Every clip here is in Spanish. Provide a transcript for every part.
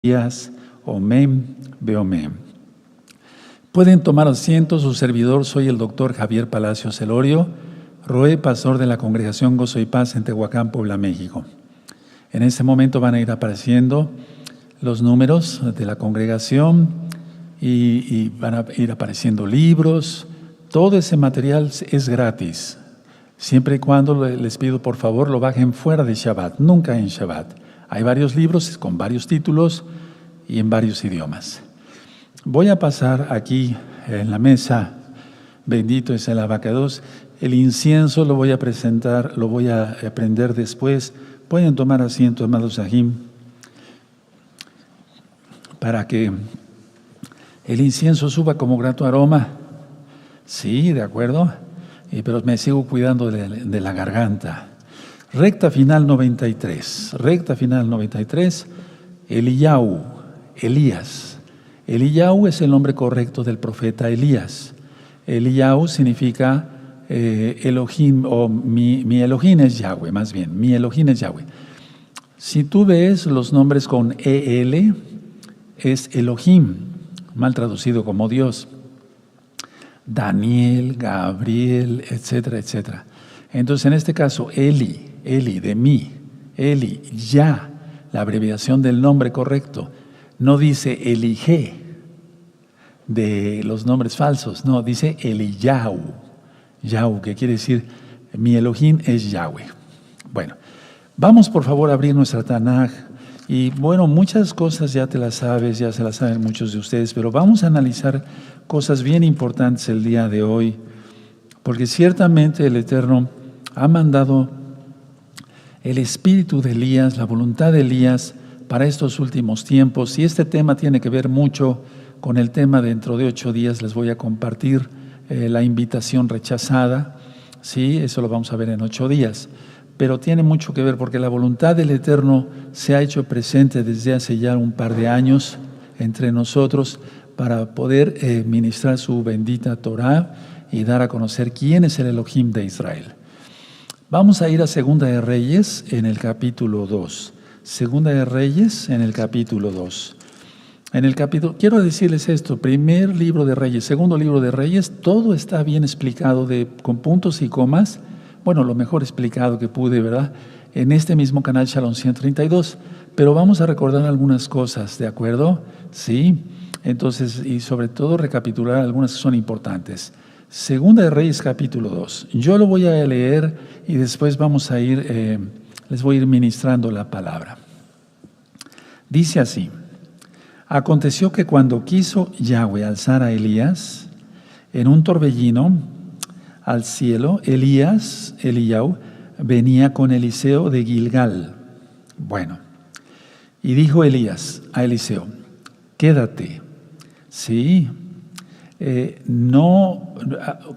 Elías, Omem, Beomem. Pueden tomar asiento. Su servidor, soy el doctor Javier Palacios Elorio, Roe, pastor de la Congregación Gozo y Paz en Tehuacán, Puebla, México. En este momento van a ir apareciendo los números de la congregación y van a ir apareciendo libros. Todo ese material es gratis, siempre y cuando les pido por favor lo bajen fuera de Shabbat, nunca en Shabbat. Hay varios libros con varios títulos y en varios idiomas. Voy a pasar aquí en la mesa, bendito es el abacados. El incienso lo voy a presentar, lo voy a prender después. Pueden tomar asiento, amados Sahim, para que el incienso suba como grato aroma. Sí, de acuerdo, pero me sigo cuidando de la garganta. Recta final 93, Eliyahu, Elías. Eliyahu es el nombre correcto del profeta Elías. Eliyahu significa Elohim, o mi Elohim es Yahweh, más bien, mi Elohim es Yahweh. Si tú ves los nombres con EL, es Elohim, mal traducido como Dios. Daniel, Gabriel, etcétera, etcétera. Entonces, en este caso, Eli, de mí, Eli, ya, la abreviación del nombre correcto. No dice Elige, de los nombres falsos, no, dice Eliyahu, Yahu, que quiere decir, mi Elohim es Yahweh. Bueno, vamos por favor a abrir nuestra Tanaj. Y bueno, muchas cosas ya te las sabes, ya se las saben muchos de ustedes, pero vamos a analizar cosas bien importantes el día de hoy, porque ciertamente el Eterno ha mandado el espíritu de Elías, la voluntad de Elías para estos últimos tiempos, y este tema tiene que ver mucho con el tema. Dentro de 8 días les voy a compartir la invitación rechazada, sí, eso lo vamos a ver en 8 días, pero tiene mucho que ver porque la voluntad del Eterno se ha hecho presente desde hace ya un par de años entre nosotros para poder ministrar su bendita Torah y dar a conocer quién es el Elohim de Israel. Vamos a ir a Segunda de Reyes en el capítulo 2. Segunda de Reyes en el capítulo 2. Quiero decirles esto, primer libro de Reyes, segundo libro de Reyes, todo está bien explicado con puntos y comas, bueno, lo mejor explicado que pude, ¿verdad? En este mismo canal Shalom 132, pero vamos a recordar algunas cosas, ¿de acuerdo? Sí, entonces, y sobre todo recapitular algunas que son importantes. Segunda de Reyes capítulo 2, yo lo voy a leer y después vamos a ir, les voy a ir ministrando la palabra. Dice así: aconteció que cuando quiso Yahweh alzar a Elías en un torbellino al cielo, Eliyahu, venía con Eliseo de Gilgal. Bueno, y dijo Elías a Eliseo: quédate, sí,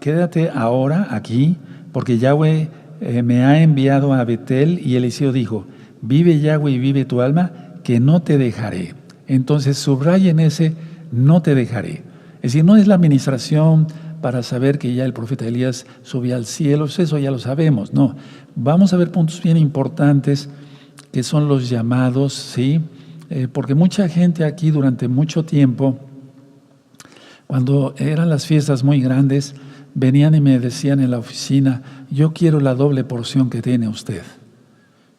quédate ahora aquí, porque Yahweh me ha enviado a Betel. Y Eliseo dijo: vive Yahweh y vive tu alma, que no te dejaré. Entonces subrayen ese no te dejaré. Es decir, no es la administración para saber que ya el profeta Elías subía al cielo, eso ya lo sabemos, no. Vamos a ver puntos bien importantes que son los llamados, ¿sí? Porque mucha gente aquí durante mucho tiempo, cuando eran las fiestas muy grandes, venían y me decían en la oficina: yo quiero la doble porción que tiene usted.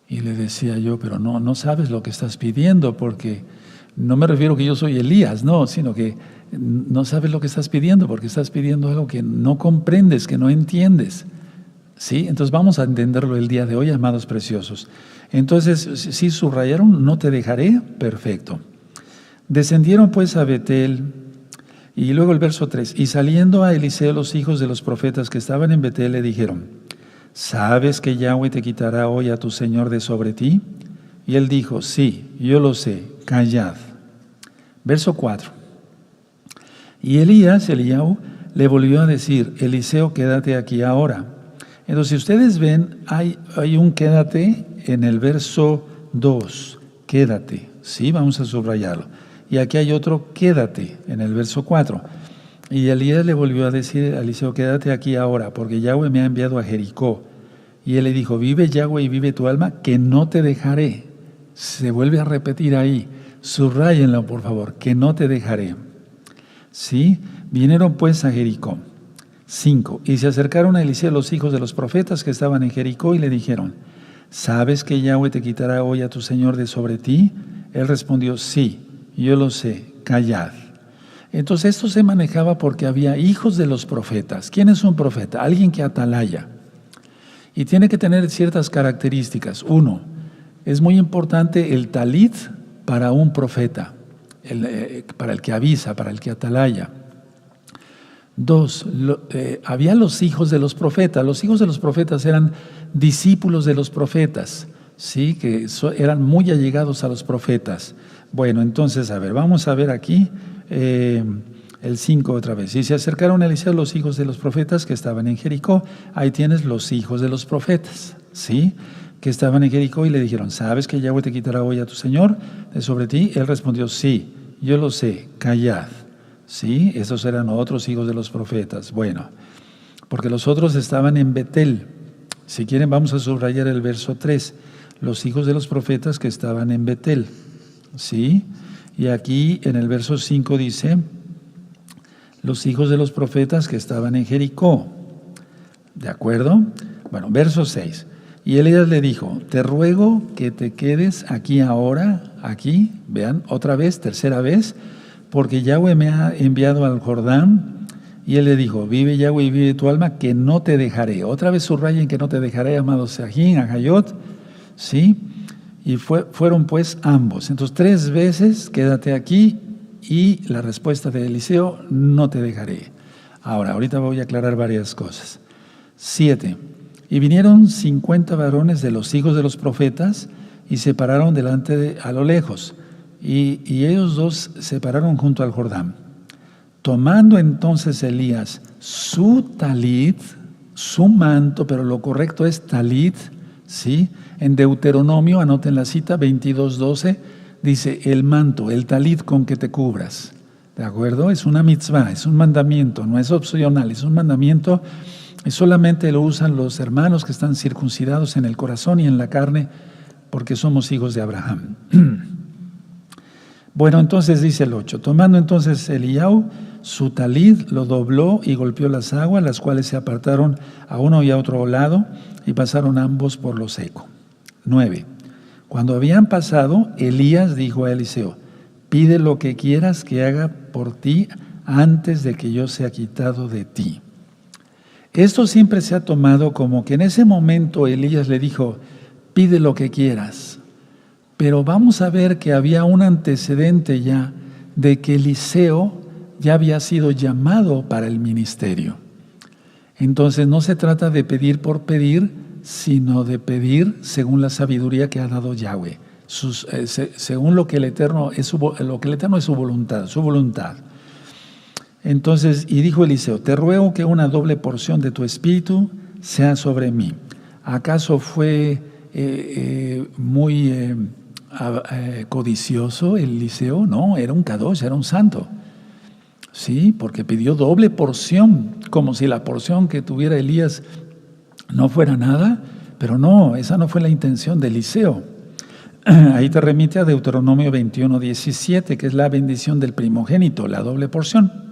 Y le decía yo: pero no sabes lo que estás pidiendo, porque no me refiero que yo soy Elías, no, sino que no sabes lo que estás pidiendo, porque estás pidiendo algo que no comprendes, que no entiendes. ¿Sí? Entonces vamos a entenderlo el día de hoy, amados preciosos. Entonces, si subrayaron, no te dejaré, perfecto. Descendieron pues a Betel, y luego el verso 3, y saliendo a Eliseo los hijos de los profetas que estaban en Betel le dijeron: ¿sabes que Yahweh te quitará hoy a tu señor de sobre ti? Y él dijo: sí, yo lo sé, callad. Verso 4. Y Eliyahu, le volvió a decir: Eliseo, quédate aquí ahora. Entonces, si ustedes ven, hay un quédate en el verso 2, quédate, sí, vamos a subrayarlo. Y aquí hay otro quédate en el verso 4. Y Elías le volvió a decir a Eliseo: quédate aquí ahora, porque Yahweh me ha enviado a Jericó. Y él le dijo: vive Yahweh y vive tu alma, que no te dejaré. Se vuelve a repetir ahí. O Subrayenlo, por favor, que no te dejaré. ¿Sí? Vinieron pues a Jericó. 5. Y se acercaron a Eliseo los hijos de los profetas que estaban en Jericó y le dijeron: ¿sabes que Yahweh te quitará hoy a tu señor de sobre ti? Él respondió: sí, yo lo sé, callad. Entonces esto se manejaba porque había hijos de los profetas. ¿Quién es un profeta? Alguien que atalaya. Y tiene que tener ciertas características. 1, es muy importante el talit para un profeta, para el que avisa, para el que atalaya. 2, había los hijos de los profetas. Los hijos de los profetas eran discípulos de los profetas, ¿sí? Que eran muy allegados a los profetas. Bueno, entonces, a ver, vamos a ver aquí el 5 otra vez. Y se acercaron a Eliseo los hijos de los profetas que estaban en Jericó. Ahí tienes los hijos de los profetas, ¿sí? Que estaban en Jericó y le dijeron: ¿sabes que Yahweh te quitará hoy a tu señor de sobre ti? Él respondió: sí, yo lo sé, callad. Sí, esos eran otros hijos de los profetas. Bueno, porque los otros estaban en Betel. Si quieren, vamos a subrayar el verso 3. Los hijos de los profetas que estaban en Betel. Sí, y aquí en el verso 5 dice: los hijos de los profetas que estaban en Jericó. ¿De acuerdo? Bueno, verso 6. Y Elías le dijo: te ruego que te quedes aquí ahora, aquí, vean, otra vez, tercera vez, porque Yahweh me ha enviado al Jordán. Y él le dijo: vive Yahweh y vive tu alma, que no te dejaré. Otra vez subrayen que no te dejaré, amados Sajín, Ajayot, ¿sí? Y fueron pues ambos. Entonces 3 veces, quédate aquí, y la respuesta de Eliseo: no te dejaré. Ahorita voy a aclarar varias cosas. 7. Y vinieron 50 varones de los hijos de los profetas y se pararon delante a lo lejos. Y ellos dos se pararon junto al Jordán. Tomando entonces Elías su talit, su manto, pero lo correcto es talit, ¿sí? En Deuteronomio, anoten la cita, 22:12, dice: el manto, el talit con que te cubras. ¿De acuerdo? Es una mitzvah, es un mandamiento, no es opcional, es un mandamiento. Y solamente lo usan los hermanos que están circuncidados en el corazón y en la carne, porque somos hijos de Abraham. Bueno, entonces dice el 8: tomando entonces Eliau su talid, lo dobló y golpeó las aguas, las cuales se apartaron a uno y a otro lado, y pasaron ambos por lo seco. 9. Cuando habían pasado, Elías dijo a Eliseo: pide lo que quieras que haga por ti antes de que yo sea quitado de ti. Esto siempre se ha tomado como que en ese momento Elías le dijo: pide lo que quieras. Pero vamos a ver que había un antecedente ya de que Eliseo ya había sido llamado para el ministerio. Entonces no se trata de pedir por pedir, sino de pedir según la sabiduría que ha dado Yahweh, según lo que el Eterno es su voluntad. Entonces, y dijo Eliseo: te ruego que una doble porción de tu espíritu sea sobre mí. ¿Acaso fue muy codicioso Eliseo? No, era un kadosh, era un santo. Sí, porque pidió doble porción, como si la porción que tuviera Elías no fuera nada, pero no, esa no fue la intención de Eliseo. Ahí te remite a Deuteronomio 21:17, que es la bendición del primogénito, la doble porción.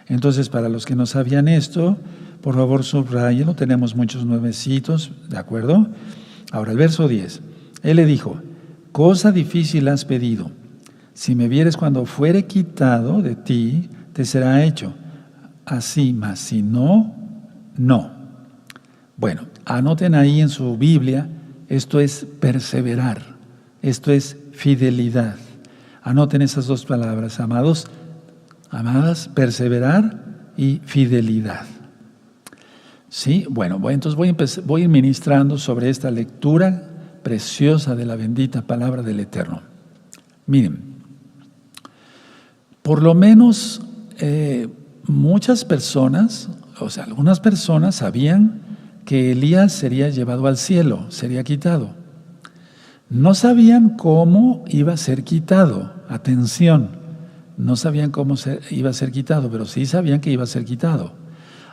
Entonces, para los que no sabían esto, por favor subrayenlo, tenemos muchos nuevecitos, ¿de acuerdo? Ahora el verso 10, él le dijo: cosa difícil has pedido, si me vieres cuando fuere quitado de ti, te será hecho, así, mas si no, no. Bueno, anoten ahí en su Biblia, esto es perseverar, esto es fidelidad. Anoten esas dos palabras, amados, amadas, perseverar y fidelidad. Sí, bueno, entonces voy a ir ministrando sobre esta lectura preciosa de la bendita palabra del Eterno. Miren, por lo menos muchas personas, o sea, algunas personas sabían que Elías sería llevado al cielo, sería quitado. No sabían cómo iba a ser quitado. Atención. No sabían cómo iba a ser quitado, pero sí sabían que iba a ser quitado.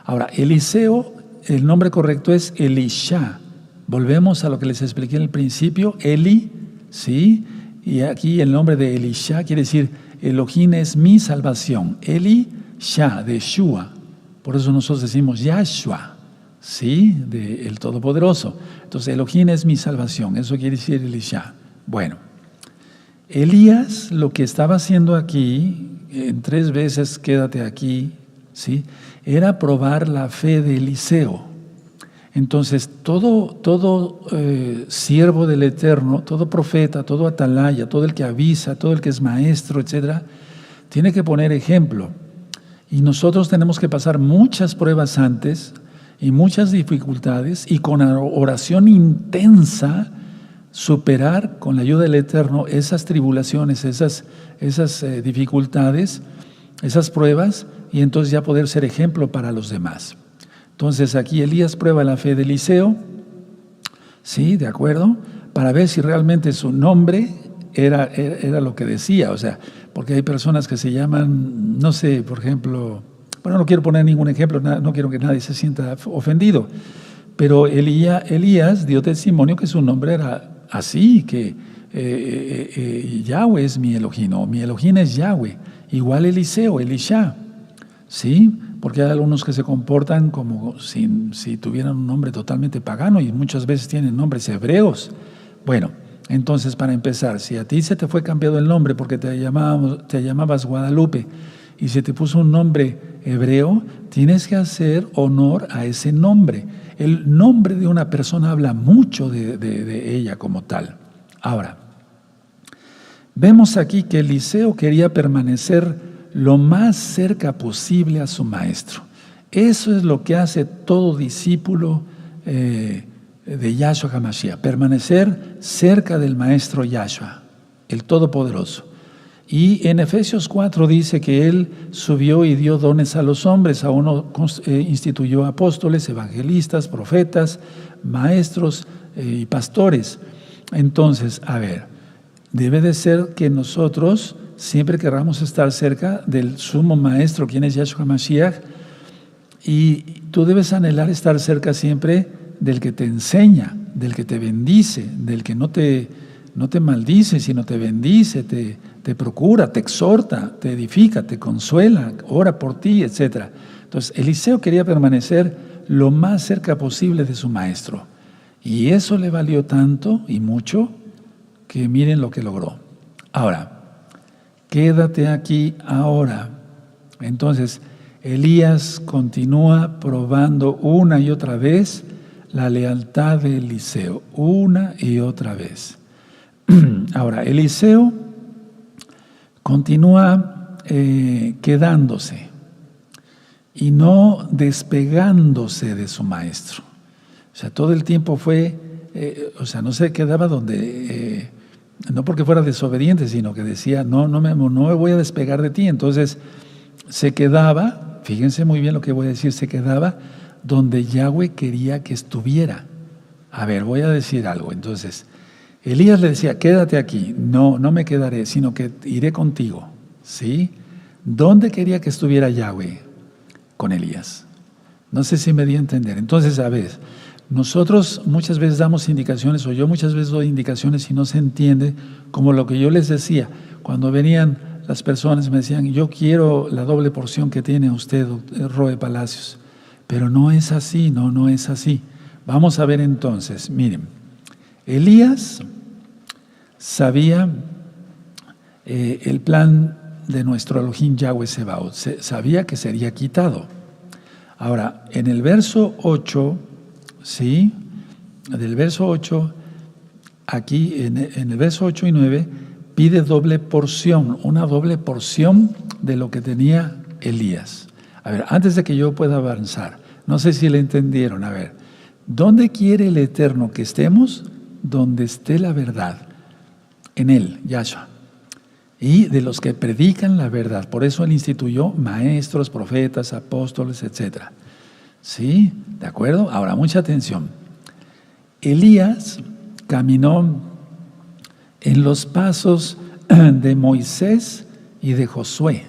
Ahora, Eliseo, el nombre correcto es Elisha. Volvemos a lo que les expliqué en el principio. Eli, ¿sí? y aquí el nombre de Elisha quiere decir Elohim es mi salvación. Elisha, de Shua. Por eso nosotros decimos Yahshua, ¿sí? De el Todopoderoso. Entonces, Elohim es mi salvación. Eso quiere decir Elisha. Bueno, Elías lo que estaba haciendo aquí, en 3 veces quédate aquí, ¿sí? Era probar la fe de Eliseo. Entonces, todo siervo del Eterno, todo profeta, todo atalaya, todo el que avisa, todo el que es maestro, etcétera, tiene que poner ejemplo. Y nosotros tenemos que pasar muchas pruebas antes y muchas dificultades y con oración intensa superar con la ayuda del Eterno esas tribulaciones, esas dificultades, esas pruebas, y entonces ya poder ser ejemplo para los demás. Entonces aquí Elías prueba la fe de Eliseo, ¿sí? ¿De acuerdo? Para ver si realmente su nombre era lo que decía, o sea, porque hay personas que se llaman, no sé, por ejemplo, bueno, no quiero poner ningún ejemplo, no quiero que nadie se sienta ofendido, pero Elías dio testimonio que su nombre era así, que Yahweh es mi Elohim, o mi Elohim es Yahweh, igual Eliseo, Elisha, ¿sí? Porque hay algunos que se comportan como si tuvieran un nombre totalmente pagano y muchas veces tienen nombres hebreos. Bueno, entonces para empezar, si a ti se te fue cambiado el nombre porque te llamabas Guadalupe y se te puso un nombre hebreo, tienes que hacer honor a ese nombre. El nombre de una persona habla mucho de ella como tal. Ahora, vemos aquí que Eliseo quería permanecer lo más cerca posible a su maestro. Eso es lo que hace todo discípulo de Yahshua HaMashiach, permanecer cerca del maestro Yahshua, el Todopoderoso. Y en Efesios 4 dice que Él subió y dio dones a los hombres, a uno instituyó apóstoles, evangelistas, profetas, maestros y pastores. Entonces, a ver, debe de ser que nosotros siempre querramos estar cerca del sumo maestro, quien es Yahshua HaMashiach, y tú debes anhelar estar cerca siempre del que te enseña, del que te bendice, del que no te maldice, sino te bendice, te procura, te exhorta, te edifica, te consuela, ora por ti, etc. Entonces, Eliseo quería permanecer lo más cerca posible de su maestro, y eso le valió tanto y mucho que miren lo que logró. Ahora, quédate aquí ahora. Entonces, Elías continúa probando una y otra vez la lealtad de Eliseo, una y otra vez. Ahora, Eliseo continúa quedándose y no despegándose de su maestro. O sea, todo el tiempo fue, no se quedaba donde... no porque fuera desobediente, sino que decía, no me voy a despegar de ti. Entonces se quedaba, fíjense muy bien lo que voy a decir, se quedaba donde Yahweh quería que estuviera. A ver, voy a decir algo. Entonces, Elías le decía, quédate aquí. No me quedaré, sino que iré contigo. ¿Sí? ¿Dónde quería que estuviera Yahweh? Con Elías. No sé si me di a entender. Entonces, a ver, nosotros muchas veces damos indicaciones, o yo muchas veces doy indicaciones y no se entiende, como lo que yo les decía. Cuando venían las personas me decían, yo quiero la doble porción que tiene usted, Roe Palacios. Pero no es así, no es así. Vamos a ver entonces, miren, Elías sabía el plan de nuestro Elohim Yahweh Sebaot, sabía que sería quitado. Ahora, en el verso 8, ¿sí? Del verso 8, aquí en el verso 8 y 9, pide doble porción, una doble porción de lo que tenía Elías. A ver, antes de que yo pueda avanzar, no sé si le entendieron, a ver, ¿dónde quiere el Eterno que estemos? Donde esté la verdad, en Él, Yahshua, y de los que predican la verdad. Por eso Él instituyó maestros, profetas, apóstoles, etc. ¿Sí? ¿De acuerdo? Ahora, mucha atención. Elías caminó en los pasos de Moisés y de Josué,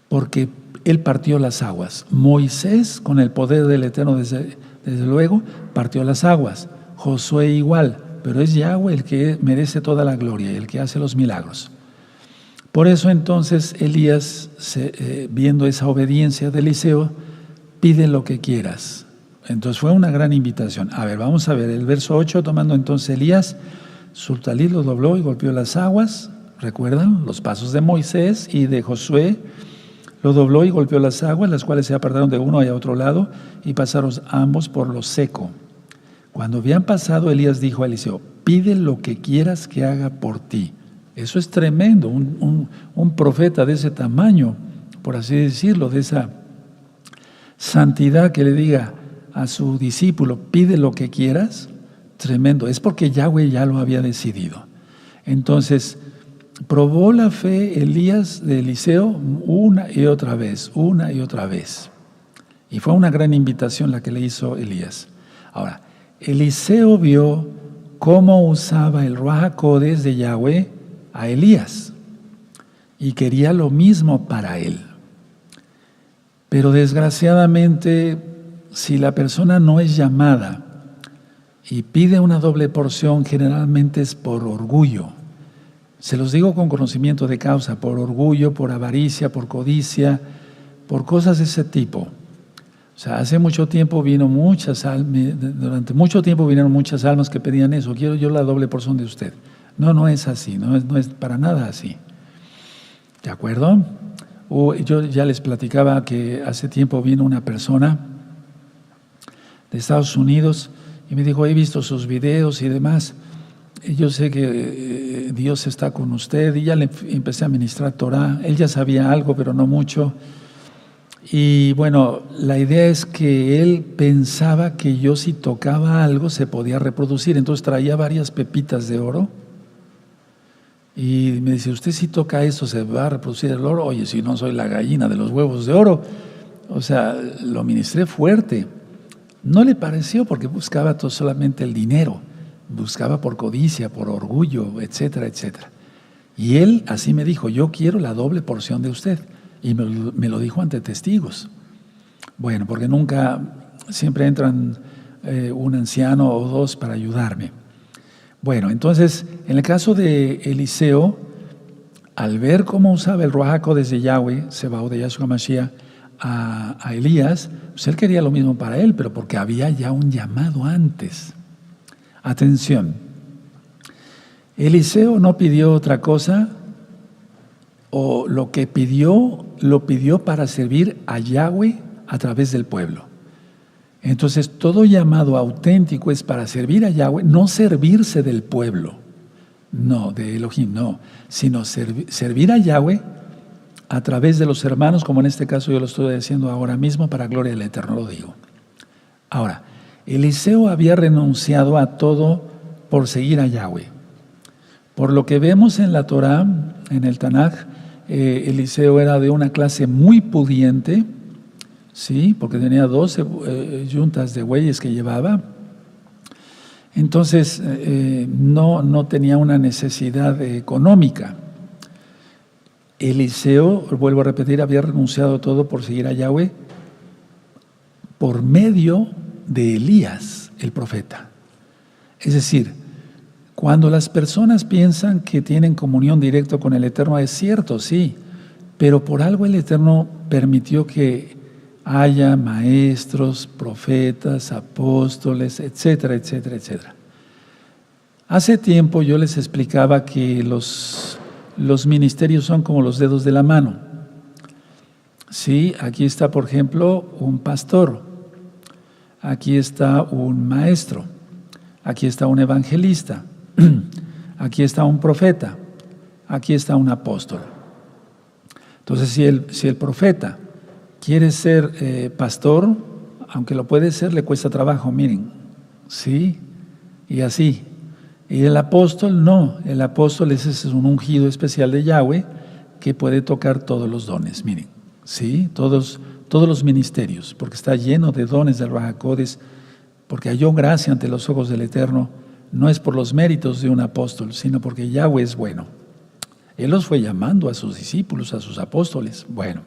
porque él partió las aguas. Moisés, con el poder del Eterno, desde luego, partió las aguas. Josué igual, pero es Yahweh el que merece toda la gloria y el que hace los milagros. Por eso entonces Elías, viendo esa obediencia de Eliseo, pide lo que quieras. Entonces fue una gran invitación. A ver, vamos a ver el verso 8, tomando entonces Elías, su talit lo dobló y golpeó las aguas. ¿Recuerdan? Los pasos de Moisés y de Josué. Lo dobló y golpeó las aguas, las cuales se apartaron de uno a otro lado y pasaron ambos por lo seco. Cuando habían pasado, Elías dijo a Eliseo: pide lo que quieras que haga por ti. Eso es tremendo, un profeta de ese tamaño, por así decirlo, de esa santidad, que le diga a su discípulo: pide lo que quieras. Tremendo, es porque Yahweh ya lo había decidido. Entonces, probó la fe Elías de Eliseo una y otra vez. Y fue una gran invitación la que le hizo Elías. Ahora, Eliseo vio cómo usaba el Ruach HaKodesh de Yahweh a Elías y quería lo mismo para él. Pero desgraciadamente, si la persona no es llamada y pide una doble porción, generalmente es por orgullo. Se los digo con conocimiento de causa, por orgullo, por avaricia, por codicia, por cosas de ese tipo. O sea, hace mucho tiempo durante mucho tiempo vinieron muchas almas que pedían eso: quiero yo la doble porción de usted. No es así, no es para nada así. ¿De acuerdo? Yo ya les platicaba que hace tiempo vino una persona de Estados Unidos y me dijo: he visto sus videos y demás. Yo sé que Dios está con usted, y ya le empecé a ministrar Torah. Él ya sabía algo, pero no mucho. Y bueno, la idea es que él pensaba que yo, si tocaba algo, se podía reproducir. Entonces traía varias pepitas de oro y me dice: usted, si toca esto, ¿se va a reproducir el oro? Oye, si no soy la gallina de los huevos de oro. O sea, lo ministré fuerte. No le pareció, porque buscaba solamente el dinero. Buscaba por codicia, por orgullo, etcétera, etcétera. Y él así me dijo: yo quiero la doble porción de usted. Y me lo dijo ante testigos. Bueno, porque siempre entran un anciano o dos para ayudarme. Bueno, entonces, en el caso de Eliseo, al ver cómo usaba el Ruach HaKodesh de Yahweh, Sebaot de Yahshua Mashiach, a Elías, pues él quería lo mismo para él, pero porque había ya un llamado antes. Atención, Eliseo no pidió otra cosa, o lo que pidió, lo pidió para servir a Yahweh a través del pueblo. Entonces, todo llamado auténtico es para servir a Yahweh, no servirse del pueblo, no, de Elohim, no, sino servir a Yahweh a través de los hermanos, como en este caso yo lo estoy haciendo ahora mismo, para gloria del Eterno, lo digo. Ahora, Eliseo había renunciado a todo por seguir a Yahweh. Por lo que vemos en la Torah, en el Tanaj, Eliseo era de una clase muy pudiente, ¿sí? Porque tenía 12 yuntas de bueyes que llevaba. Entonces, no tenía una necesidad económica. Eliseo, vuelvo a repetir, había renunciado a todo por seguir a Yahweh por medio de Elías, el profeta. Es decir, cuando las personas piensan que tienen comunión directa con el Eterno, es cierto, sí, pero por algo el Eterno permitió que haya maestros, profetas, apóstoles, etcétera, etcétera, etcétera. Hace tiempo yo les explicaba que los ministerios son como los dedos de la mano. Sí, aquí está, por ejemplo, un pastor, aquí está un maestro, aquí está un evangelista, aquí está un profeta, aquí está un apóstol. Entonces, si el profeta quiere ser pastor, aunque lo puede ser, le cuesta trabajo, miren, ¿sí? Y así. Y el apóstol no, el apóstol es un ungido especial de Yahweh que puede tocar todos los dones, miren, ¿sí? Todos los ministerios, porque está lleno de dones del Ruach HaKodesh, porque halló gracia ante los ojos del Eterno. No es por los méritos de un apóstol, sino porque Yahweh es bueno. Él los fue llamando a sus discípulos, a sus apóstoles. Bueno,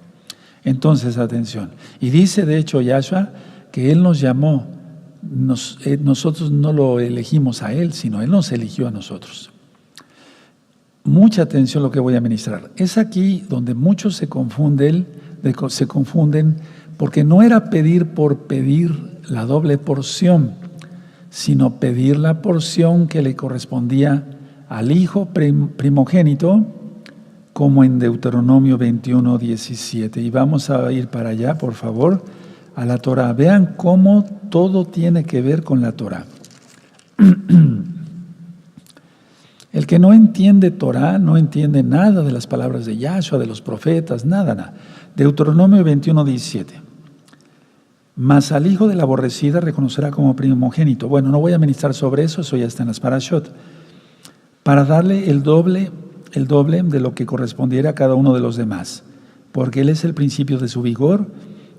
entonces atención. Y dice de hecho Yahshua que Él nos llamó nosotros no lo elegimos a Él, sino Él nos eligió a nosotros. Mucha atención a lo que voy a ministrar. Es aquí donde muchos se confunden porque no era pedir por pedir la doble porción, sino pedir la porción que le correspondía al hijo primogénito, como en Deuteronomio 21, 17. Y vamos a ir para allá, por favor, a la Torah. Vean cómo todo tiene que ver con la Torah. El que no entiende Torah no entiende nada de las palabras de Yahshua, de los profetas, nada. Deuteronomio 21, 17. Mas al hijo de la aborrecida reconocerá como primogénito. Bueno, no voy a ministrar sobre eso ya está en las parashot. Para darle el doble de lo que correspondiera a cada uno de los demás, porque él es el principio de su vigor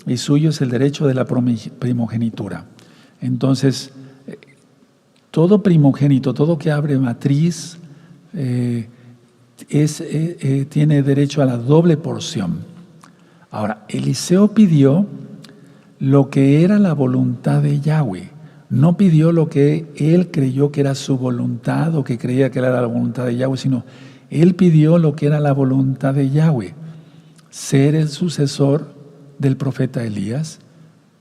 y suyo es el derecho de la primogenitura. Entonces, todo primogénito, todo que abre matriz, tiene derecho a la doble porción. Ahora, Eliseo pidió lo que era la voluntad de Yahweh. No pidió lo que él creyó que era su voluntad o que creía que era la voluntad de Yahweh, sino él pidió lo que era la voluntad de Yahweh, ser el sucesor del profeta Elías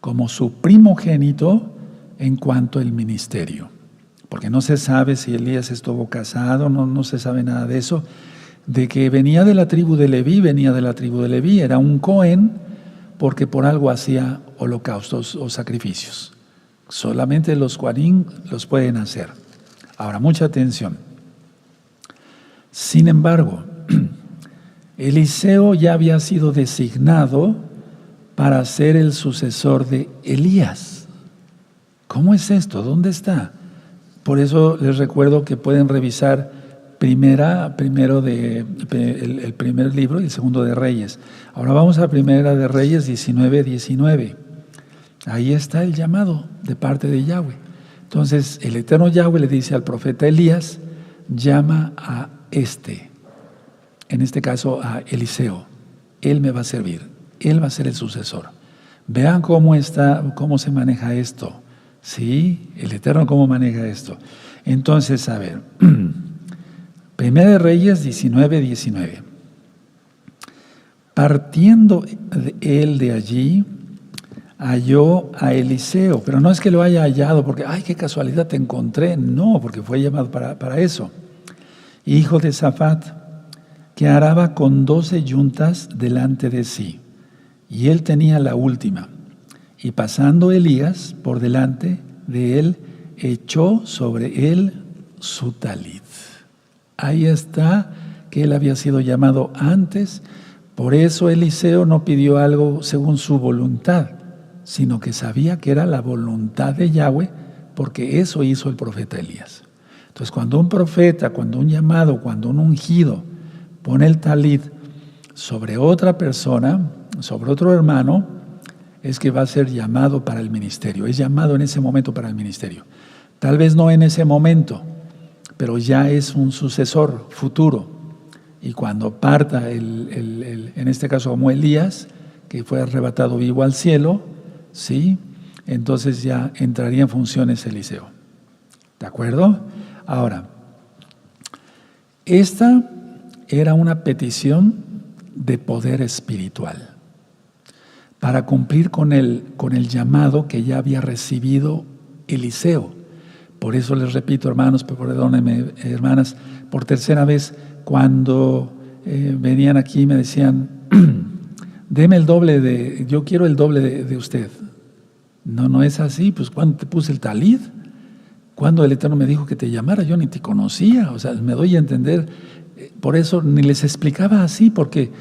como su primogénito en cuanto al ministerio. Porque no se sabe si Elías estuvo casado, no se sabe nada de eso. De que venía de la tribu de Leví, era un Cohen, porque por algo hacía holocaustos o sacrificios. Solamente los Cohanim los pueden hacer. Ahora, mucha atención. Sin embargo, Eliseo ya había sido designado para ser el sucesor de Elías. ¿Cómo es esto? ¿Dónde está? Por eso les recuerdo que pueden revisar el primer libro y el segundo de Reyes. Ahora vamos a Primera de Reyes 19. Ahí está el llamado de parte de Yahweh. Entonces, el eterno Yahweh le dice al profeta Elías, llama a en este caso a Eliseo. Él me va a servir, él va a ser el sucesor. Vean cómo se maneja esto. Sí, el Eterno cómo maneja esto. Entonces, a ver, Primera de Reyes 19. Partiendo él de allí, halló a Eliseo, pero no es que lo haya hallado porque, ay, qué casualidad te encontré, no, porque fue llamado para eso. Hijo de Safat, que araba con 12 yuntas delante de sí, y él tenía la última. Y pasando Elías por delante de él, echó sobre él su talit. Ahí está que él había sido llamado antes. Por eso Eliseo no pidió algo según su voluntad, sino que sabía que era la voluntad de Yahweh, porque eso hizo el profeta Elías. Entonces, cuando un profeta, cuando un llamado, cuando un ungido pone el talit sobre otra persona, sobre otro hermano, es que va a ser llamado para el ministerio. Es llamado en ese momento para el ministerio. Tal vez no en ese momento, pero ya es un sucesor futuro. Y cuando parta, en este caso como Elías, que fue arrebatado vivo al cielo, ¿sí? Entonces ya entraría en funciones Eliseo. ¿De acuerdo? Ahora, esta era una petición de poder espiritual para cumplir con el llamado que ya había recibido Eliseo. Por eso les repito, hermanos, perdónenme, hermanas, por tercera vez, cuando venían aquí y me decían, deme el doble yo quiero el doble de usted. No es así, pues cuando te puse el talit, cuando el Eterno me dijo que te llamara, yo ni te conocía, o sea, me doy a entender, por eso ni les explicaba así, porque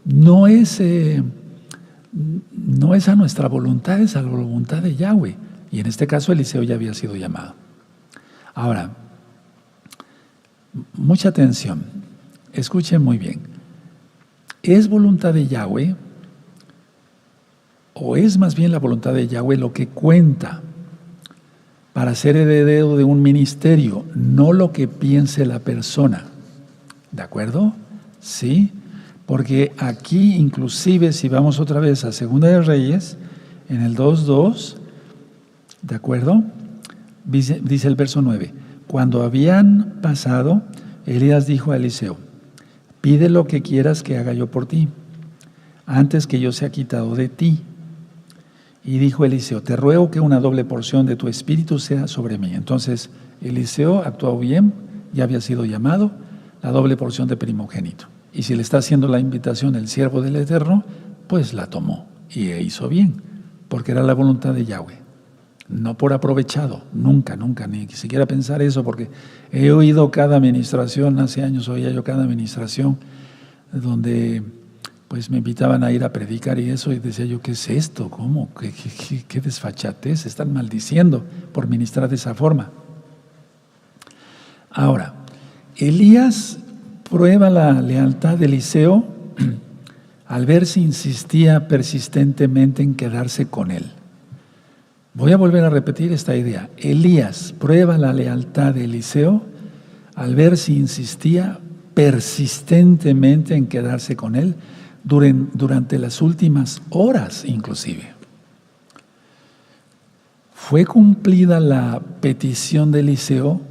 no es a nuestra voluntad, es a la voluntad de Yahweh. Y en este caso Eliseo ya había sido llamado. Ahora, mucha atención, escuchen muy bien. ¿Es voluntad de Yahweh o es más bien la voluntad de Yahweh lo que cuenta para ser heredero de un ministerio, no lo que piense la persona? ¿De acuerdo? ¿Sí? Porque aquí, inclusive, si vamos otra vez a Segunda de Reyes, en el 2:2, ¿De acuerdo? Dice el verso 9. Cuando habían pasado, Elías dijo a Eliseo: pide lo que quieras que haga yo por ti, antes que yo sea quitado de ti. Y dijo Eliseo: te ruego que una doble porción de tu espíritu sea sobre mí. Entonces Eliseo actuó bien, ya había sido llamado, la doble porción de primogénito. Y si le está haciendo la invitación el siervo del Eterno, pues la tomó y hizo bien, porque era la voluntad de Yahweh. No por aprovechado, nunca, ni siquiera pensar eso, porque he oído cada administración, hace años oía yo cada administración donde pues me invitaban a ir a predicar y eso, y decía yo: ¿qué es esto? ¿Cómo? ¿Qué desfachatez? Están maldiciendo por ministrar de esa forma. Ahora, Elías prueba la lealtad de Eliseo al ver si insistía persistentemente en quedarse con él. Voy a volver a repetir esta idea. Elías prueba la lealtad de Eliseo al ver si insistía persistentemente en quedarse con él durante las últimas horas inclusive. Fue cumplida la petición de Eliseo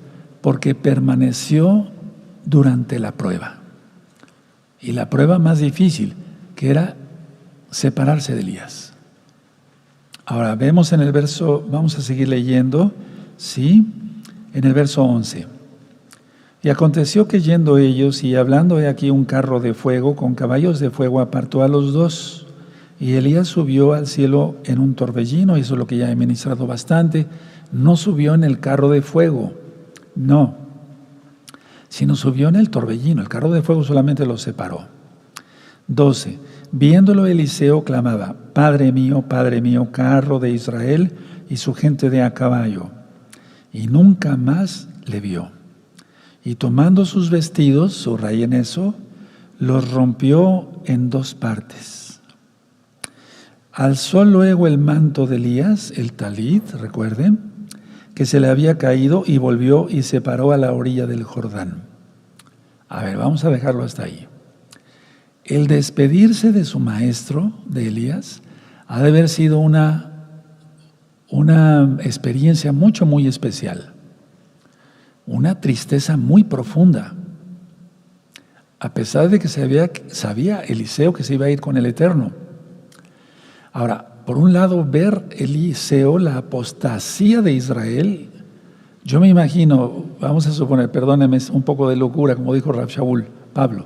porque permaneció durante la prueba. Y la prueba más difícil, que era separarse de Elías. Ahora vemos en el verso, vamos a seguir leyendo, ¿sí? En el verso 11. Y aconteció que yendo ellos y hablando he aquí un carro de fuego con caballos de fuego apartó a los dos. Y Elías subió al cielo en un torbellino, y eso es lo que ya he ministrado bastante. No subió en el carro de fuego, no, sino subió en el torbellino. El carro de fuego solamente los separó. 12. Viéndolo Eliseo clamaba: Padre mío, carro de Israel y su gente de a caballo. Y nunca más le vio. Y tomando sus vestidos, subrayen eso, los rompió en dos partes. Alzó luego el manto de Elías, el talit, recuerden, que se le había caído, y volvió y se paró a la orilla del Jordán. A ver, vamos a dejarlo hasta ahí. El despedirse de su maestro, de Elías, ha de haber sido una experiencia muy especial. Una tristeza muy profunda. A pesar de que sabía Eliseo que se iba a ir con el Eterno. Ahora, por un lado, ver Eliseo la apostasía de Israel, yo me imagino, vamos a suponer, perdónenme, un poco de locura, como dijo Rav Shaul, Pablo,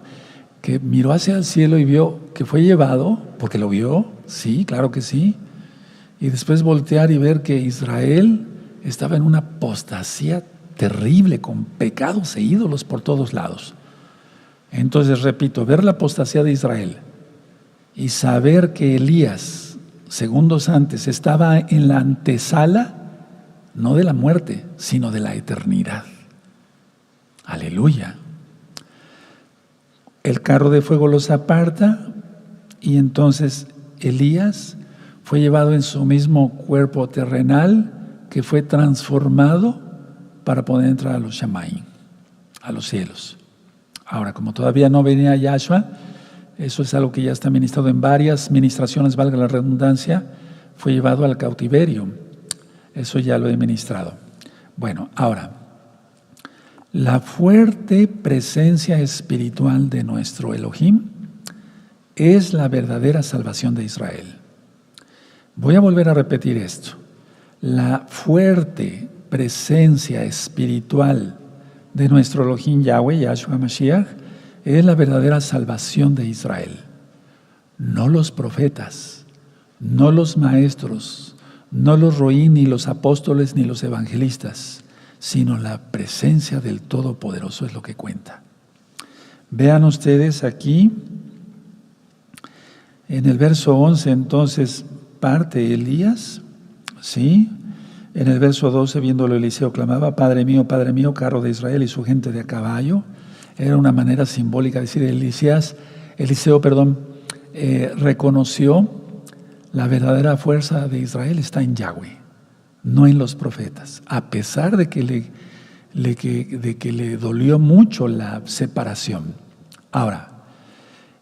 que miró hacia el cielo y vio que fue llevado, porque lo vio, sí, claro que sí, y después voltear y ver que Israel estaba en una apostasía terrible, con pecados e ídolos por todos lados. Entonces, repito, ver la apostasía de Israel y saber que Elías, segundos antes, estaba en la antesala, no de la muerte, sino de la eternidad. Aleluya. El carro de fuego los aparta, y entonces Elías fue llevado en su mismo cuerpo terrenal, que fue transformado para poder entrar a los Shamayim, a los cielos. Ahora, como todavía no venía Yahshua, eso es algo que ya está ministrado en varias ministraciones, valga la redundancia, fue llevado al cautiverio. Eso ya lo he ministrado. Bueno, ahora, la fuerte presencia espiritual de nuestro Elohim es la verdadera salvación de Israel. Voy a volver a repetir esto. La fuerte presencia espiritual de nuestro Elohim Yahweh, Yahshua Mashiach, es la verdadera salvación de Israel. No los profetas, no los maestros, no los roí, ni los apóstoles, ni los evangelistas, sino la presencia del Todopoderoso es lo que cuenta. Vean ustedes aquí, en el verso 11, entonces, parte Elías, ¿sí? En el verso 12, viéndolo Eliseo clamaba: Padre mío, carro de Israel y su gente de a caballo. Era una manera simbólica de decir, Eliseo, reconoció la verdadera fuerza de Israel está en Yahweh, no en los profetas, a pesar de que le dolió mucho la separación. Ahora,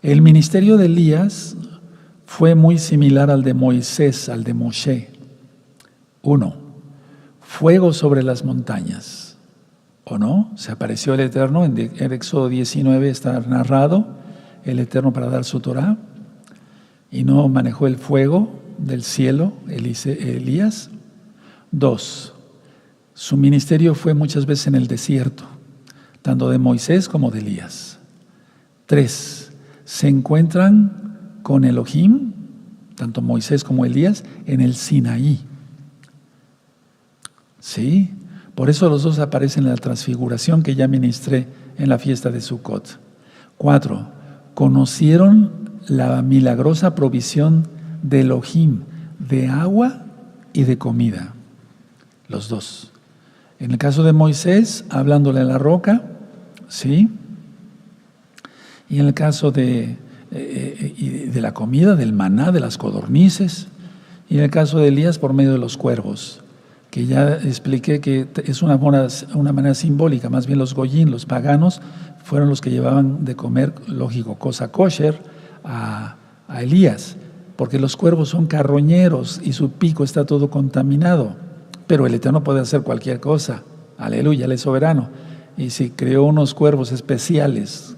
el ministerio de Elías fue muy similar al de Moisés, al de Moshe. 1. fuego sobre las montañas, ¿o no? Se apareció el Eterno, en Éxodo 19 está narrado, el Eterno para dar su Torah, y no manejó el fuego del cielo, Elías. 2, su ministerio fue muchas veces en el desierto, tanto de Moisés como de Elías. 3, se encuentran con Elohim, tanto Moisés como Elías, en el Sinaí. ¿Sí? Por eso los dos aparecen en la transfiguración que ya ministré en la fiesta de Sukkot. 4, conocieron la milagrosa provisión de Elohim, de agua y de comida. Los dos. En el caso de Moisés, hablándole a la roca, ¿sí? Y en el caso de la comida, del maná, de las codornices. Y en el caso de Elías, por medio de los cuervos, que ya expliqué que es una manera simbólica. Más bien los goyín, los paganos, fueron los que llevaban de comer, lógico, cosa kosher, a Elías, porque los cuervos son carroñeros y su pico está todo contaminado. Pero el Eterno puede hacer cualquier cosa. Aleluya, Él es soberano. Y si creó unos cuervos especiales,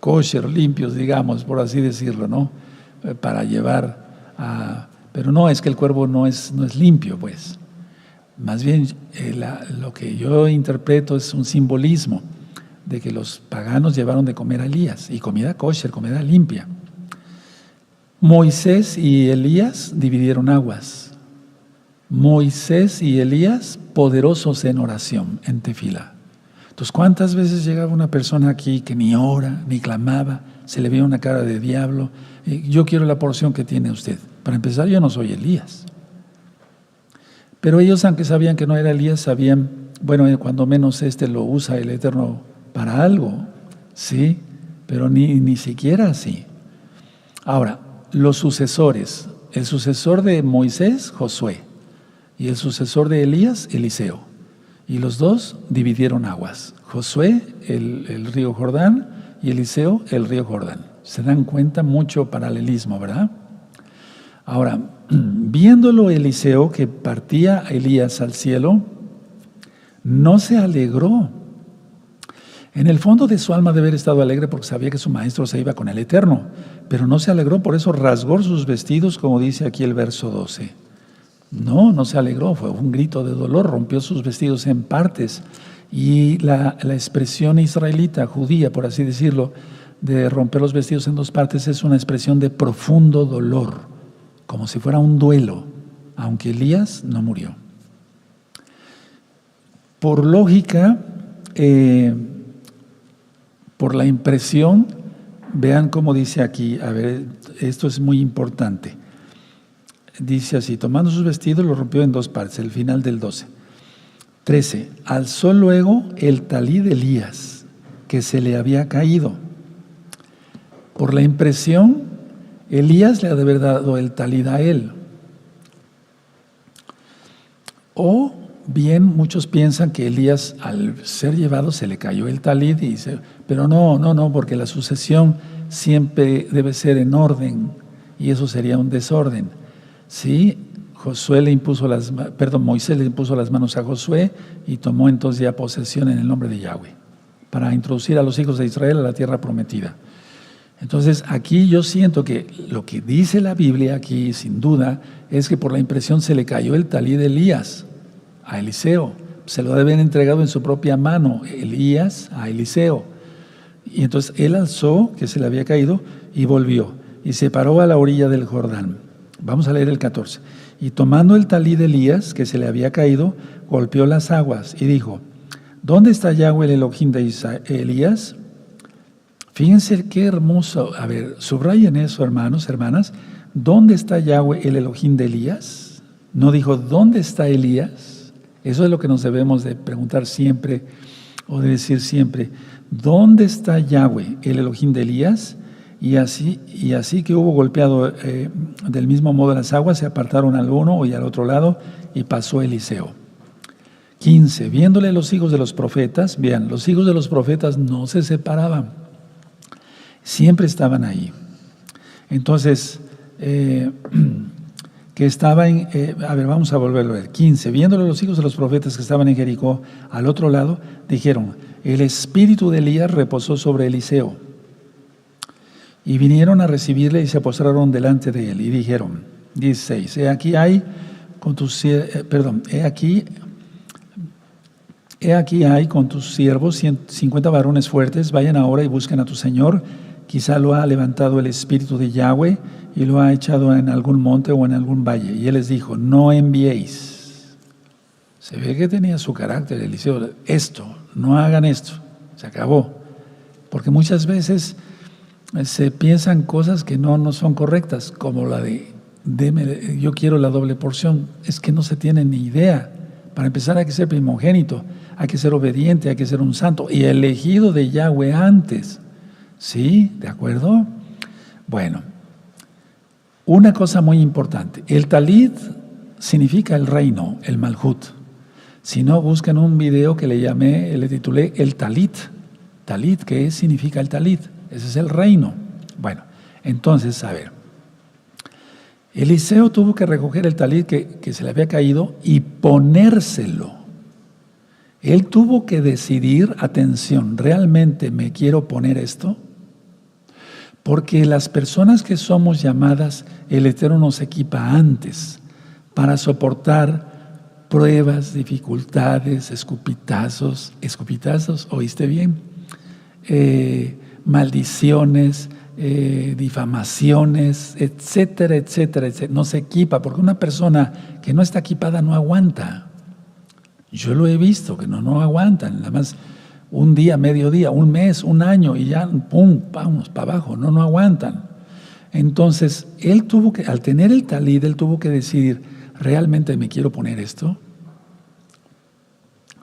kosher, limpios, digamos, por así decirlo, ¿no? Para llevar a... Pero no, es que el cuervo no es limpio, pues. Más bien, lo que yo interpreto es un simbolismo de que los paganos llevaron de comer a Elías, y comida kosher, comida limpia. Moisés y Elías dividieron aguas. Moisés y Elías, poderosos en oración, en tefila. Entonces, ¿cuántas veces llegaba una persona aquí que ni ora, ni clamaba, se le veía una cara de diablo? Yo quiero la porción que tiene usted. Para empezar, yo no soy Elías. Pero ellos, aunque sabían que no era Elías, sabían, bueno, cuando menos lo usa el Eterno para algo, ¿sí? Pero ni siquiera así. Ahora, los sucesores. El sucesor de Moisés, Josué. Y el sucesor de Elías, Eliseo. Y los dos dividieron aguas. Josué, el río Jordán, y Eliseo, el río Jordán. Se dan cuenta, mucho paralelismo, ¿verdad? Ahora, viéndolo Eliseo, que partía Elías al cielo, no se alegró. En el fondo de su alma debe haber estado alegre porque sabía que su maestro se iba con el Eterno, pero no se alegró, por eso rasgó sus vestidos, como dice aquí el verso 12. No se alegró, fue un grito de dolor, rompió sus vestidos en partes. Y la expresión israelita, judía, por así decirlo, de romper los vestidos en dos partes es una expresión de profundo dolor, como si fuera un duelo, aunque Elías no murió. Por lógica, por la impresión, vean cómo dice aquí, a ver, esto es muy importante. Dice así, tomando sus vestidos, los rompió en dos partes, el final del 12. 13, alzó luego el talí de Elías, que se le había caído. Por la impresión, Elías le ha de haber dado el talí a él. O bien, muchos piensan que Elías, al ser llevado, se le cayó el talí, y dice, pero no, porque la sucesión siempre debe ser en orden, y eso sería un desorden. Sí, Moisés le impuso las manos a Josué y tomó entonces ya posesión en el nombre de Yahweh para introducir a los hijos de Israel a la tierra prometida. Entonces aquí yo siento que lo que dice la Biblia aquí, sin duda, es que por la impresión se le cayó el talí de Elías a Eliseo. Se lo debe haber entregado en su propia mano, Elías a Eliseo. Y entonces él alzó, que se le había caído, y volvió, y se paró a la orilla del Jordán. Vamos a leer el 14. Y tomando el talí de Elías, que se le había caído, golpeó las aguas y dijo, ¿dónde está Yahweh el Elohim de Elías? Fíjense qué hermoso. A ver, subrayen eso, hermanos, hermanas. ¿Dónde está Yahweh el Elohim de Elías? No dijo, ¿dónde está Elías? Eso es lo que nos debemos de preguntar siempre, o de decir siempre. ¿Dónde está Yahweh el Elohim de Elías? Y así que hubo golpeado del mismo modo las aguas, se apartaron al uno y al otro lado, y pasó Eliseo. 15. Viéndole los hijos de los profetas, vean, los hijos de los profetas no se separaban, siempre estaban ahí. Entonces, que estaba en, vamos a volverlo a ver, 15, viéndolo los hijos de los profetas que estaban en Jericó, al otro lado, dijeron, el espíritu de Elías reposó sobre Eliseo. Y vinieron a recibirle y se postraron delante de él, y dijeron, 16, he aquí hay con tus, he aquí hay con tus siervos 50 varones fuertes, vayan ahora y busquen a tu señor, quizá lo ha levantado el espíritu de Yahweh, y lo ha echado en algún monte o en algún valle. Y él les dijo, no enviéis. Se ve que tenía su carácter, Eliseo. Esto, no hagan esto. Se acabó. Porque muchas veces se piensan cosas que no son correctas, como la de, yo quiero la doble porción. Es que no se tiene ni idea. Para empezar hay que ser primogénito, hay que ser obediente, hay que ser un santo y elegido de Yahweh antes. ¿Sí? ¿De acuerdo? Bueno. Una cosa muy importante, el talit significa el reino, el malhut. Si no, buscan un video que le titulé el talit. Talit, ¿qué significa el talit? Ese es el reino. Bueno, entonces, a ver. Eliseo tuvo que recoger el talit que se le había caído y ponérselo. Él tuvo que decidir, atención, ¿realmente me quiero poner esto? Porque las personas que somos llamadas, el Eterno nos equipa antes para soportar pruebas, dificultades, escupitazos, ¿oíste bien? Maldiciones, difamaciones, etcétera, etcétera, etcétera. Nos equipa, porque una persona que no está equipada no aguanta. Yo lo he visto, que no aguantan, nada más un día, medio día, un mes, un año y ya, pum, vamos para abajo, no aguantan. Entonces, él tuvo que, al tener el talit, él tuvo que decidir, ¿realmente me quiero poner esto?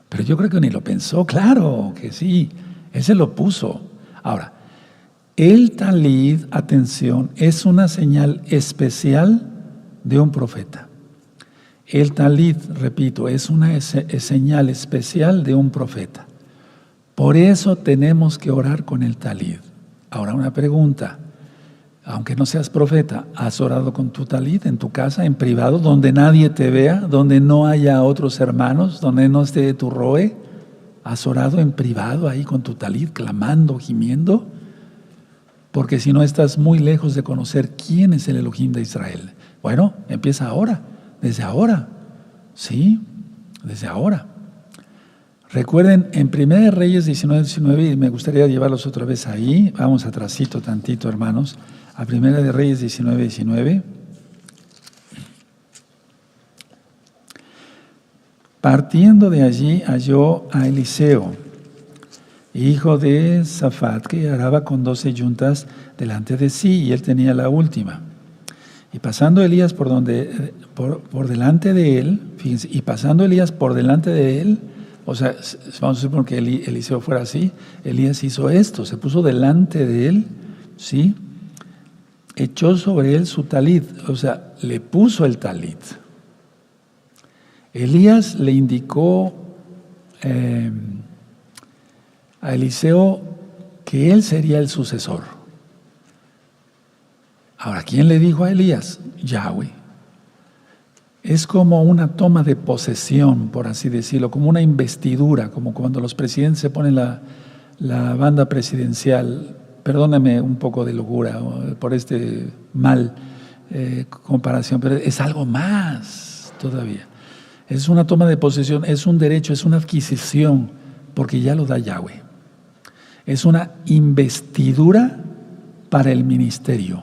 Pero yo creo que ni lo pensó, claro que sí, él se lo puso. Ahora, el talit, atención, es una señal especial de un profeta. El talit, repito, es una señal especial de un profeta. Por eso tenemos que orar con el talit. Ahora una pregunta, aunque no seas profeta, ¿has orado con tu talit en tu casa, en privado, donde nadie te vea, donde no haya otros hermanos, donde no esté tu roe? ¿Has orado en privado ahí con tu talit, clamando, gimiendo? Porque si no estás muy lejos de conocer quién es el Elohim de Israel. Bueno, empieza ahora, desde ahora, ¿sí? Desde ahora. Recuerden, en 1 Reyes 19, y me gustaría llevarlos otra vez ahí, vamos atrasito tantito, hermanos, a 1 Reyes 19. Partiendo de allí, halló a Eliseo, hijo de Safat, que araba con 12 yuntas delante de sí, y él tenía la última. Y pasando Elías por delante de él, fíjense, y pasando Elías por delante de él, o sea, vamos a suponer que Eliseo fuera así, Elías hizo esto, se puso delante de él, ¿sí? Echó sobre él su talit, o sea, le puso el talit. Elías le indicó a Eliseo que él sería el sucesor. Ahora, ¿quién le dijo a Elías? Yahweh. Es como una toma de posesión, por así decirlo, como una investidura, como cuando los presidentes se ponen la banda presidencial. Perdóname un poco de locura por este mal comparación, pero es algo más todavía. Es una toma de posesión, es un derecho, es una adquisición, porque ya lo da Yahweh. Es una investidura para el ministerio,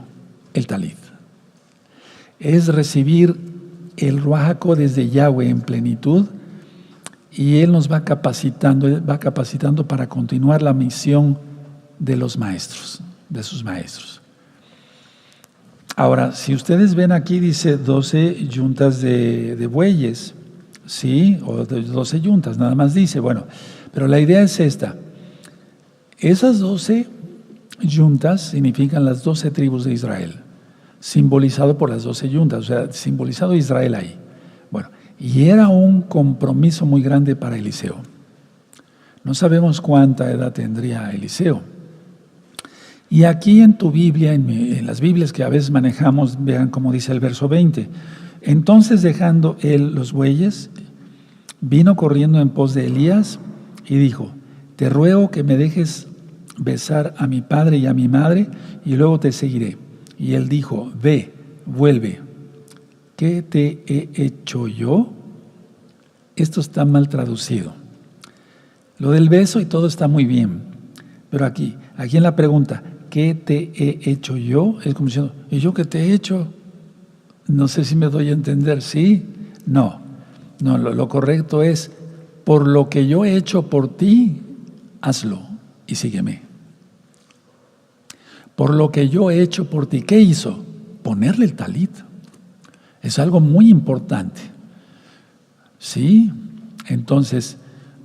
el talit. Es recibir el Ruach HaKodesh desde Yahweh en plenitud, y Él nos va capacitando para continuar la misión de los maestros, de sus maestros. Ahora, si ustedes ven aquí, dice 12 yuntas de bueyes, ¿sí? O 12 yuntas, nada más dice. Bueno, pero la idea es esta. Esas 12 yuntas significan las 12 tribus de Israel, simbolizado por las 12 yuntas, o sea, simbolizado Israel ahí. Bueno, y era un compromiso muy grande para Eliseo. No sabemos cuánta edad tendría Eliseo. Y aquí en tu Biblia, en las Biblias que a veces manejamos, vean cómo dice el verso 20. Entonces, dejando él los bueyes, vino corriendo en pos de Elías y dijo: te ruego que me dejes besar a mi padre y a mi madre, y luego te seguiré. Y él dijo: ve, vuelve. ¿Qué te he hecho yo? Esto está mal traducido. Lo del beso y todo está muy bien, pero aquí en la pregunta, ¿qué te he hecho yo? Es como diciendo: ¿y yo qué te he hecho? No sé si me doy a entender. ¿Sí? No, lo correcto es: por lo que yo he hecho por ti, hazlo y sígueme. Por lo que yo he hecho por ti. ¿Qué hizo? Ponerle el talit. Es algo muy importante. ¿Sí? Entonces,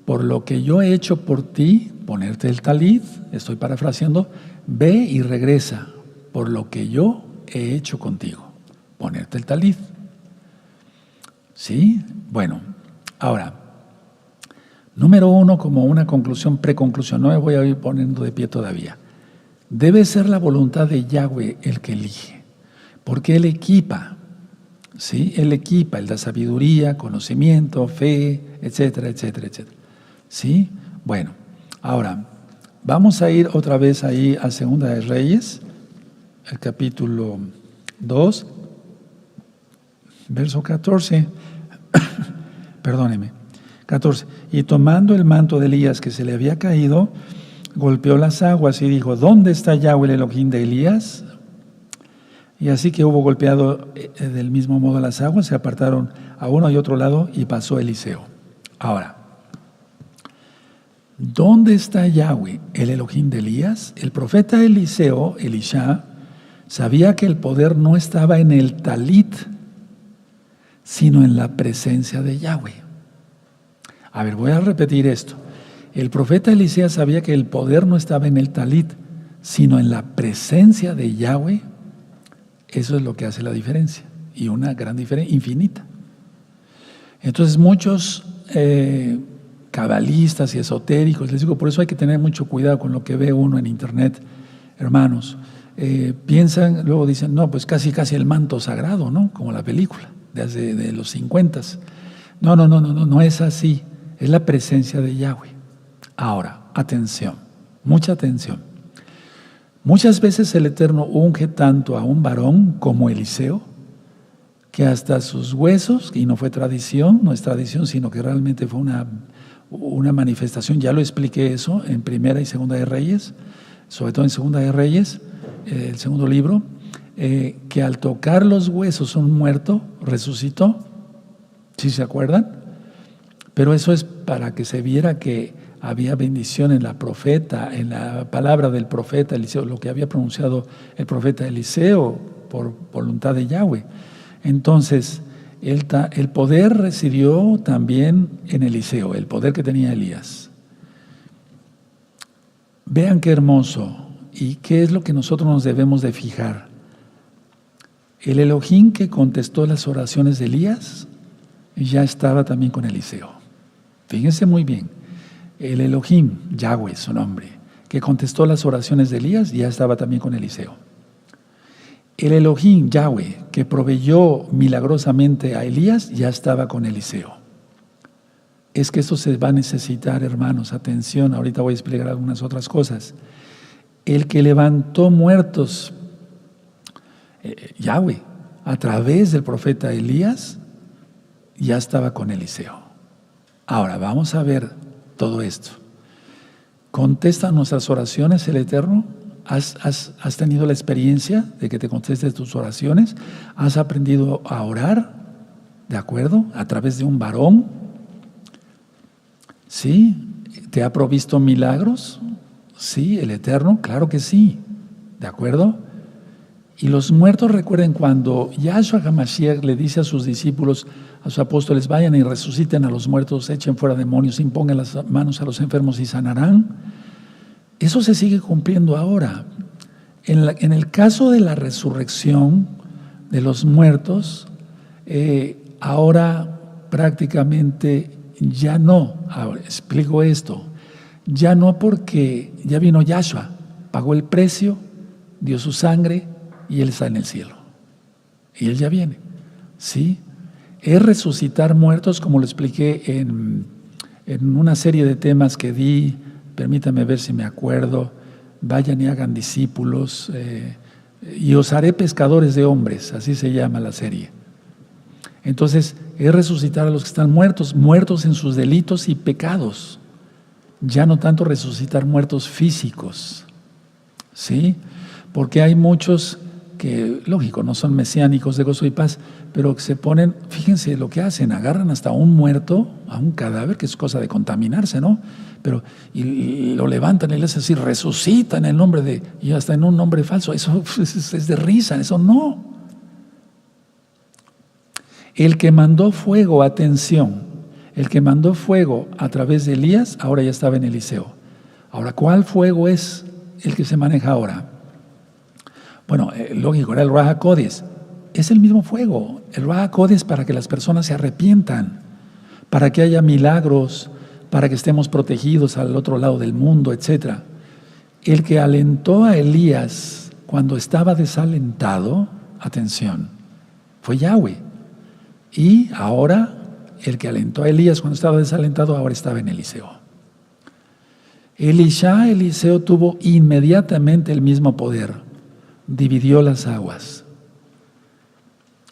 por lo que yo he hecho por ti, ponerte el talit, estoy parafraseando, ve y regresa. Por lo que yo he hecho contigo, ponerte el talit. ¿Sí? Bueno, ahora, número 1, como una conclusión, preconclusión, no me voy a ir poniendo de pie todavía. Debe ser la voluntad de Yahweh el que elige, porque Él equipa, ¿sí? Él equipa, Él da sabiduría, conocimiento, fe, etcétera, etcétera, etcétera. ¿Sí? Bueno, ahora, vamos a ir otra vez ahí a Segunda de Reyes, el capítulo 2, verso 14, perdóneme, 14. Y tomando el manto de Elías que se le había caído, golpeó las aguas y dijo: ¿dónde está Yahweh el Elohim de Elías? Y así que hubo golpeado del mismo modo las aguas, se apartaron a uno y otro lado y pasó Eliseo. Ahora, ¿dónde está Yahweh el Elohim de Elías? El profeta Eliseo, Elisha, sabía que el poder no estaba en el talit, sino en la presencia de Yahweh. A ver, voy a repetir esto. El profeta Eliseo sabía que el poder no estaba en el talit, sino en la presencia de Yahweh. Eso es lo que hace la diferencia, y una gran diferencia, infinita. Entonces muchos cabalistas y esotéricos, les digo, por eso hay que tener mucho cuidado con lo que ve uno en internet, hermanos. Piensan, luego dicen: no, pues casi el manto sagrado, ¿no? Como la película de los 50. No es así. Es la presencia de Yahweh. Ahora, atención, mucha atención. Muchas veces el Eterno unge tanto a un varón como Eliseo, que hasta sus huesos, y no fue tradición, no es tradición, sino que realmente fue una manifestación. Ya lo expliqué eso en Primera y Segunda de Reyes, sobre todo en Segunda de Reyes, el segundo libro, que al tocar los huesos un muerto resucitó. ¿Sí se acuerdan? Pero eso es para que se viera que había bendición en la profeta, en la palabra del profeta Eliseo, lo que había pronunciado el profeta Eliseo por voluntad de Yahweh. Entonces, el poder residió también en Eliseo, el poder que tenía Elías. Vean qué hermoso, y qué es lo que nosotros nos debemos de fijar. El Elohim que contestó las oraciones de Elías ya estaba también con Eliseo. Fíjense muy bien. El Elohim, Yahweh, su nombre, que contestó las oraciones de Elías, ya estaba también con Eliseo. El Elohim, Yahweh, que proveyó milagrosamente a Elías, ya estaba con Eliseo. Es que esto se va a necesitar, hermanos, atención, ahorita voy a explicar algunas otras cosas. El que levantó muertos, Yahweh, a través del profeta Elías, ya estaba con Eliseo. Ahora, vamos a ver todo esto. ¿Contesta nuestras oraciones el Eterno? ¿Has tenido la experiencia de que te contestes tus oraciones? ¿Has aprendido a orar? ¿De acuerdo? ¿A través de un varón? ¿Sí? ¿Te ha provisto milagros? Sí, el Eterno, claro que sí. ¿De acuerdo? Y los muertos, recuerden cuando Yahshua HaMashiach le dice a sus discípulos, a sus apóstoles: vayan y resuciten a los muertos, echen fuera demonios, impongan las manos a los enfermos y sanarán. Eso se sigue cumpliendo ahora. En el caso de la resurrección de los muertos, ahora prácticamente ya no. Ahora, explico esto. Ya no, porque ya vino Yahshua, pagó el precio, dio su sangre y Él está en el cielo. Y Él ya viene. ¿Sí? Es resucitar muertos, como lo expliqué en una serie de temas que di. Permítame ver si me acuerdo. Vayan y hagan discípulos, y os haré pescadores de hombres, así se llama la serie. Entonces, es resucitar a los que están muertos, muertos en sus delitos y pecados. Ya no tanto resucitar muertos físicos, ¿sí? Porque hay muchos que, lógico, no son mesiánicos de gozo y paz, pero que se ponen, fíjense lo que hacen, agarran hasta un muerto, a un cadáver, que es cosa de contaminarse, ¿no? Pero, y lo levantan y les hacen así, resucitan en el nombre de, y hasta en un nombre falso. Eso es de risa, eso no. El que mandó fuego, atención, el que mandó fuego a través de Elías, ahora ya estaba en Eliseo. Ahora, ¿cuál fuego es el que se maneja ahora? Bueno, lógico, era el Ruach HaKodesh. Es el mismo fuego. El Ruach HaKodesh para que las personas se arrepientan, para que haya milagros, para que estemos protegidos al otro lado del mundo, etc. El que alentó a Elías cuando estaba desalentado, atención, fue Yahweh. Y ahora, el que alentó a Elías cuando estaba desalentado, ahora estaba en Eliseo. Eliseo tuvo inmediatamente el mismo poder. Dividió las aguas.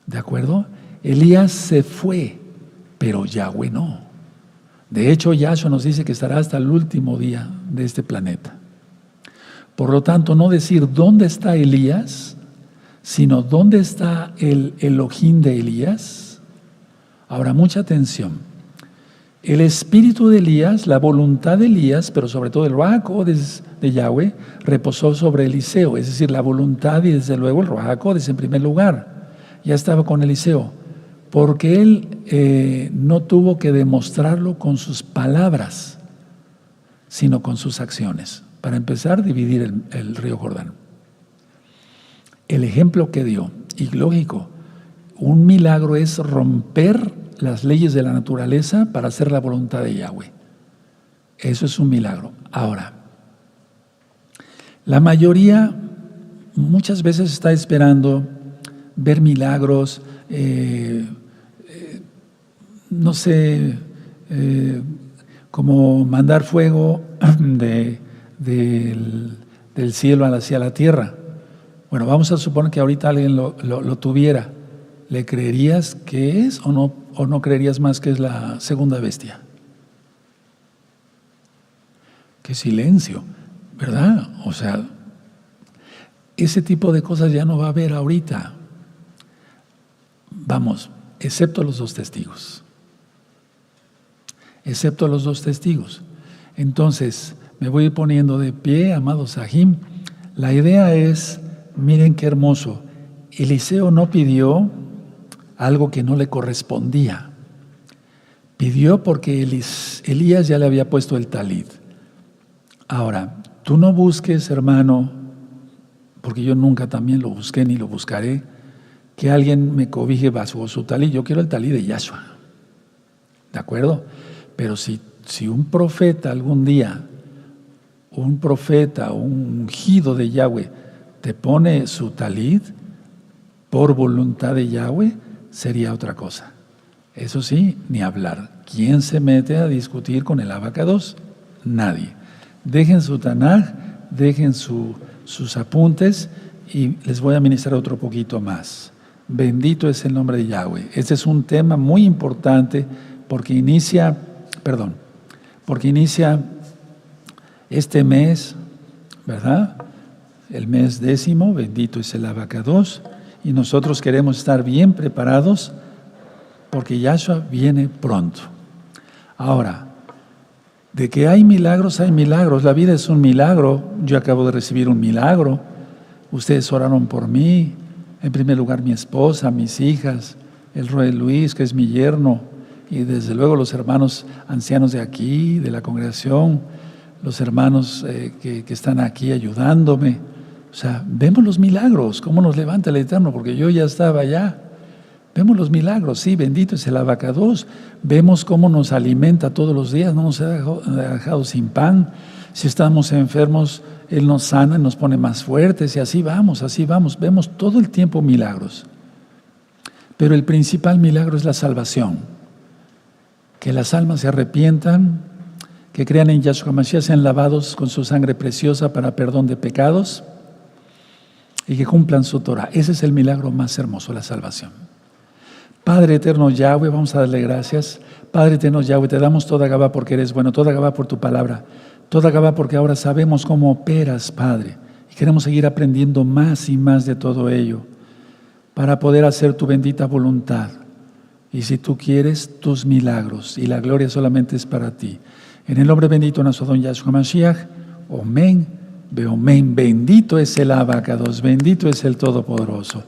¿De acuerdo? Elías se fue, pero Yahweh no. De hecho, Yahshua nos dice que estará hasta el último día de este planeta. Por lo tanto, no decir dónde está Elías, sino dónde está el Elohim de Elías. Ahora, mucha atención. El espíritu de Elías, la voluntad de Elías, pero sobre todo el Ruach HaKodesh de Yahweh, reposó sobre Eliseo. Es decir, la voluntad y desde luego el Ruach HaKodesh en primer lugar. Ya estaba con Eliseo. Porque él no tuvo que demostrarlo con sus palabras, sino con sus acciones. Para empezar, dividir el río Jordán. El ejemplo que dio, y lógico, un milagro es romper las leyes de la naturaleza para hacer la voluntad de Yahweh. Eso es un milagro. Ahora, la mayoría muchas veces está esperando ver milagros, no sé, como mandar fuego del cielo hacia la tierra. Bueno, vamos a suponer que ahorita alguien lo tuviera. ¿Le creerías que es o no creerías más que es la segunda bestia? ¡Qué silencio! ¿Verdad? O sea, ese tipo de cosas ya no va a haber ahorita. Vamos, excepto los dos testigos. Excepto los dos testigos. Entonces, me voy a ir poniendo de pie, amados Sahim. La idea es, miren qué hermoso. Eliseo no pidió algo que no le correspondía. Pidió porque Elías ya le había puesto el talit. Ahora, tú no busques, hermano, porque yo nunca también lo busqué ni lo buscaré, que alguien me cobije bajo su talit. Yo quiero el talit de Yahshua. ¿De acuerdo? Pero si un profeta algún día, un profeta, un ungido de Yahweh, te pone su talit por voluntad de Yahweh, sería otra cosa. Eso sí, ni hablar. ¿Quién se mete a discutir con el abacados? Nadie. Dejen su Tanaj, dejen sus apuntes y les voy a ministrar otro poquito más. Bendito es el nombre de Yahweh. Este es un tema muy importante porque inicia este mes, ¿verdad? El mes 10º, bendito es el abacados. Y nosotros queremos estar bien preparados porque Yahshua viene pronto. Ahora, de que hay milagros, la vida es un milagro. Yo acabo de recibir un milagro. Ustedes oraron por mí. En primer lugar, mi esposa, mis hijas, el Roy Luis, que es mi yerno, y desde luego los hermanos ancianos de aquí, de la congregación, los hermanos que están aquí ayudándome. O sea, vemos los milagros, cómo nos levanta el Eterno, porque yo ya estaba allá. Vemos los milagros, sí, bendito es el abacados. Vemos cómo nos alimenta todos los días, no nos ha dejado sin pan. Si estamos enfermos, Él nos sana, nos pone más fuertes y así vamos. Vemos todo el tiempo milagros. Pero el principal milagro es la salvación. Que las almas se arrepientan, que crean en Yahshua Mashiach, sean lavados con su sangre preciosa para perdón de pecados y que cumplan su Torah. Ese es el milagro más hermoso, la salvación. Padre eterno Yahweh, vamos a darle gracias. Padre eterno Yahweh, te damos toda Gabá porque eres bueno, toda Gabá por tu palabra, toda Gabá porque ahora sabemos cómo operas, Padre, y queremos seguir aprendiendo más y más de todo ello para poder hacer tu bendita voluntad. Y si tú quieres, tus milagros, y la gloria solamente es para ti. En el nombre bendito de nuestro don Yahshua Mashiach, Omen, Beomen, bendito es el Abacados, bendito es el Todopoderoso.